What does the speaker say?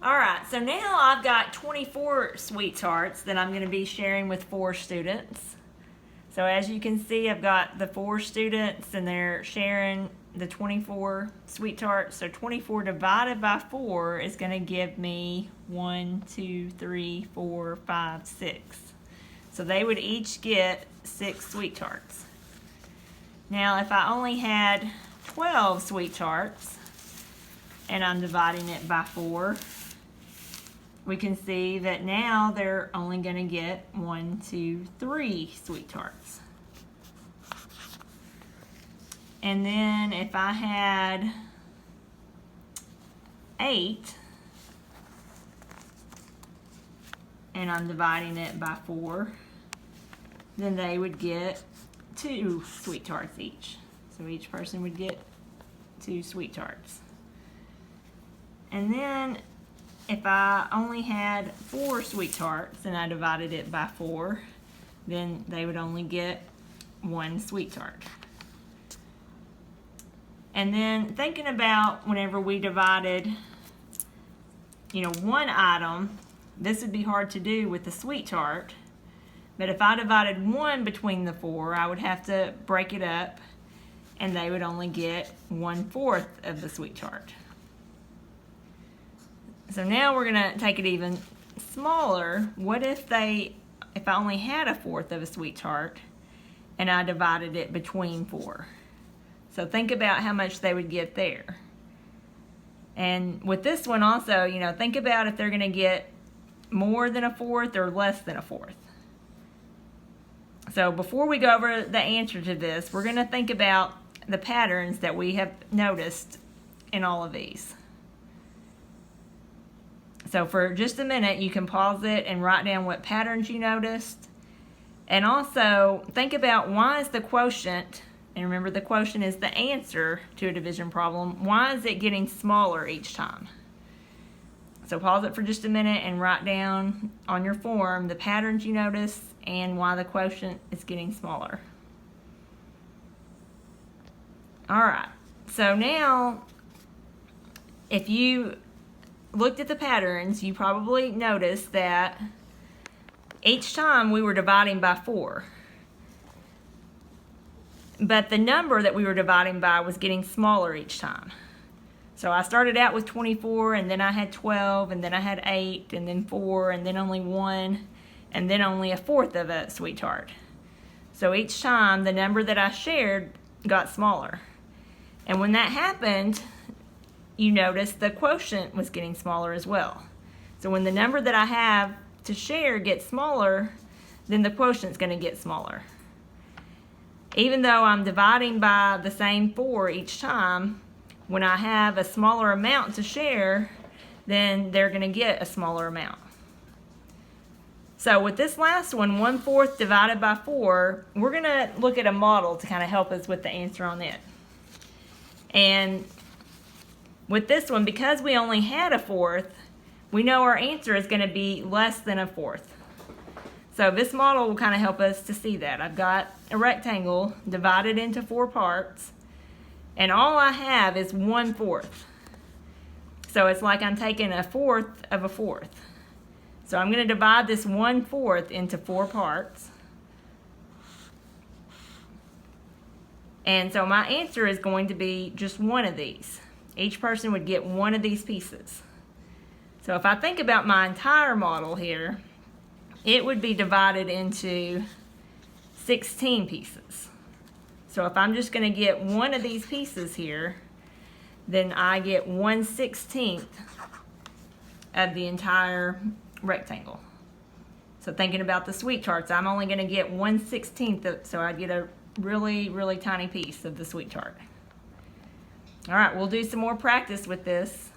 Alright, so now I've got 24 sweethearts that I'm going to be sharing with 4 students. So as you can see, I've got the 4 students and they're sharing the 24 sweethearts. So 24 divided by 4 is going to give me 1, 2, 3, 4, 5, 6. So they would each get 6 sweethearts. Now if I only had 12 sweethearts and I'm dividing it by 4, we can see that now they're only going to get 1, 2, 3 sweethearts. And then if I had 8 and I'm dividing it by 4, then they would get 2 sweethearts each. So each person would get 2 sweethearts. And then if I only had 4 sweethearts and I divided it by 4, then they would only get 1 sweetheart. And then thinking about whenever we divided, one item, this would be hard to do with the sweetheart. But if I divided 1 between the 4, I would have to break it up and they would only get 1/4 of the sweetheart. So now we're going to take it even smaller. What if I only had 1/4 of a sweetheart and I divided it between 4? So think about how much they would get there. And with this one also, think about if they're going to get more than 1/4 or less than 1/4. So before we go over the answer to this, we're going to think about the patterns that we have noticed in all of these. So for just a minute, you can pause it and write down what patterns you noticed. And also think about, why is the quotient, and remember the quotient is the answer to a division problem, why is it getting smaller each time? So pause it for just a minute and write down on your form the patterns you notice and why the quotient is getting smaller. Alright, so now if you looked at the patterns, you probably noticed that each time we were dividing by 4. But the number that we were dividing by was getting smaller each time. So I started out with 24, and then I had 12, and then I had 8, and then 4, and then only 1, and then only 1/4 of a sweetheart. So each time the number that I shared got smaller. And when that happened, you notice the quotient was getting smaller as well. So when the number that I have to share gets smaller, then the quotient's going to get smaller. Even though I'm dividing by the same 4 each time, when I have a smaller amount to share, then they're going to get a smaller amount. So with this last one, 1/4 divided by 4, we're going to look at a model to kind of help us with the answer on it. And with this one, because we only had 1/4, we know our answer is going to be less than 1/4. So this model will kind of help us to see that. I've got a rectangle divided into 4 parts, and all I have is 1/4. So it's like I'm taking 1/4 of 1/4. So I'm going to divide this 1/4 into 4 parts. And so my answer is going to be just one of these. Each person would get one of these pieces. So if I think about my entire model here, it would be divided into 16 pieces. So if I'm just going to get one of these pieces here, then I get 1/16 of the entire rectangle. So thinking about the sweethearts, I'm only going to get 1/16, so I get a really, really tiny piece of the sweetheart. All right, we'll do some more practice with this.